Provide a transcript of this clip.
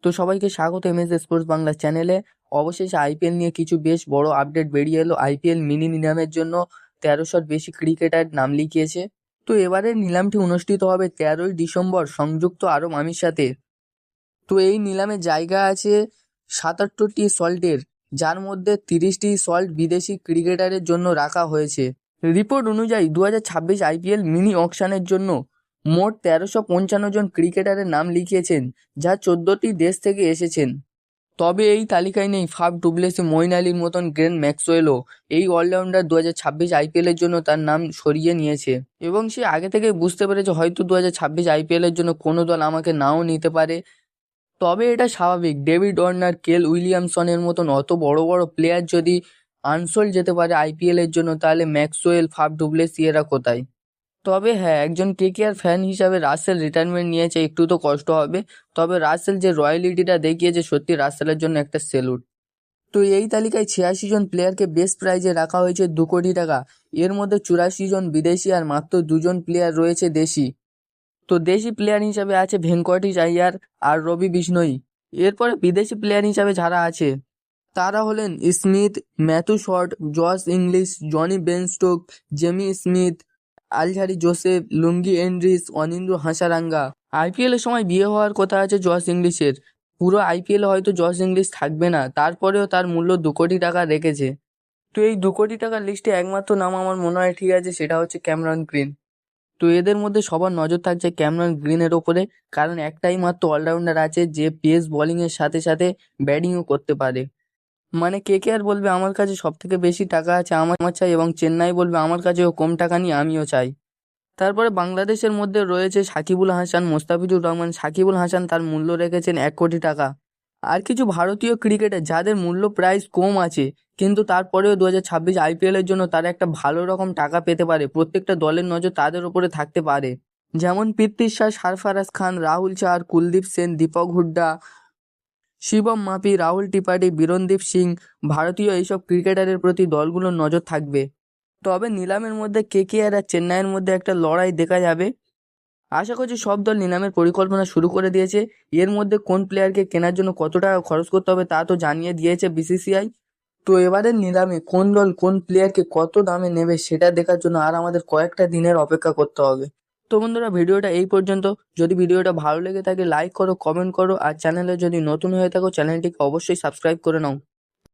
তো সবাইকে স্বাগত এমএস স্পোর্টস বাংলা চ্যানেলে। অবশেষে আইপিএল নিয়ে কিছু বেশ বড় আপডেট বেরিয়ে এলো। আইপিএল মিনি নিলামের জন্য 1300 বেশি ক্রিকেটার নাম লিখিয়েছে। তো এবারের নিলামটি অনুষ্ঠিত হবে 13ই ডিসেম্বর সংযুক্ত আরব আমিরাতে। তো এই নিলামে জায়গা আছে 77টি সল্টের, যার মধ্যে 30টি সল্ট বিদেশি ক্রিকেটারের জন্য রাখা হয়েছে। রিপোর্ট অনুযায়ী 2026 আইপিএল মিনি অকশনের জন্য মোট 1355 জন ক্রিকেটারের নাম লিখিয়েছেন, যা 14টি দেশ থেকে এসেছেন। তবে এই তালিকায় নেই ফাফ ডুপ্লেসি, মঈন আলীর মতন গ্লেন ম্যাক্সওয়েলও। এই অলরাউন্ডার 2026 আইপিএলের জন্য তার নাম সরিয়ে নিয়েছে এবং সে আগে থেকে বুঝতে পেরেছে হয়তো 2026 আইপিএলের জন্য কোনো দল আমাকে নাও নিতে পারে। তবে এটা স্বাভাবিক, ডেভিড ওয়ার্নার, কেল উইলিয়ামসনের মতন অত বড় বড় প্লেয়ার যদি আনসোল্ড যেতে পারে আইপিএলের জন্য, তাহলে ম্যাক্সওয়েল, ফাফ ডুপ্লেসি এরা কোথায়? তবে হ্যাঁ, একজন কেকেআর ফ্যান হিসাবে রাসেল রিটায়ারমেন্ট নিয়েছে, একটু তো কষ্ট হবে। তবে রাসেল যে রয়্যালিটিটা দেখিয়েছে, সত্যি রাসেলের জন্য একটা সেলুট। তো এই তালিকায় 86 জন প্লেয়ারকে বেস্ট প্রাইজে রাখা হয়েছে 2 কোটি টাকা। এর মধ্যে 84 জন বিদেশি আর মাত্র 2 জন প্লেয়ার রয়েছে দেশি। তো দেশি প্লেয়ার হিসাবে আছে ভেঙ্কটেশ আইয়ার আর রবি বিষ্ণই। এরপরে বিদেশি প্লেয়ার হিসাবে যারা আছে তারা হলেন Smith, Matthew Short, Josh Inglis, Jonny Ben Stokes, Jamie Smith, Alzarri Joseph, Lungi এন্ড্রিস, অনিন্দ্র হাসারাঙ্গা। আইপিএল এর সময় বিয়ে হওয়ার কথা আছে জশ ইংলিশের। পুরো আইপিএল হয়তো জশ ইংলিশ থাকবে না, তারপরেও তার মূল্য 2 কোটি টাকা রেখেছে। তো এই 2 কোটি টাকার লিস্টে একমাত্র নাম আমার মনে হয় ঠিক আছে, সেটা হচ্ছে ক্যামেরন গ্রিন। তো এদের মধ্যে সবার নজর থাকছে ক্যামেরন গ্রিনের ওপরে, কারণ একটাই মাত্র অলরাউন্ডার আছে যে পেস বোলিংয়ের সাথে সাথে ব্যাটিংও করতে পারে। মানে কেকেআর বলবে আমার কাছে সব থেকে বেশি টাকা আছে, আমার চাই, এবং চেন্নাই বলবে আমার কাছেও কম টাকা নিয়ে আমিও চাই। তারপরে বাংলাদেশের মধ্যে রয়েছে সাকিবুল হাসান, মোস্তাফিজুর রহমান। সাকিবুল হাসান তার মূল্য রেখেছেন 1 কোটি টাকা। আর কিছু ভারতীয় ক্রিকেটার যাদের মূল্য প্রাইস কম আছে, কিন্তু তারপরেও 2026 আইপিএলের জন্য তারা একটা ভালো রকম টাকা পেতে পারে। প্রত্যেকটা দলের নজর তাদের উপরে থাকতে পারে, যেমন পৃথ্বী শাহ, সারফারাজ খান, রাহুল চার, কুলদীপ সেন, দীপক হুড্ডা, শিবম মাপি, রাহুল ত্রিপাঠী, বীরনদীপ সিং। ভারতীয় এইসব ক্রিকেটারের প্রতি দলগুলোর নজর থাকবে। তবে নিলামের মধ্যে কেকেআর আর চেন্নাইয়ের মধ্যে একটা লড়াই দেখা যাবে। আশা করছি সব দল নিলামের পরিকল্পনা শুরু করে দিয়েছে। এর মধ্যে কোন প্লেয়ারকে কেনার জন্য কত টাকা খরচ করতে হবে তা তো জানিয়ে দিয়েছে বিসিসিআই। তো এবারের নিলামে কোন দল কোন প্লেয়ারকে কত দামে নেবে সেটা দেখার জন্য আর আমাদের কয়েকটা দিনের অপেক্ষা করতে হবে। তো বন্ধুরা, ভিডিওটা এই পর্যন্ত। যদি ভিডিওটা ভালো লেগে থাকে লাইক করো, কমেন্ট করো, আর চ্যানেলে যদি নতুন হয়ে থাকো চ্যানেলটিকে অবশ্যই সাবস্ক্রাইব করে নাও।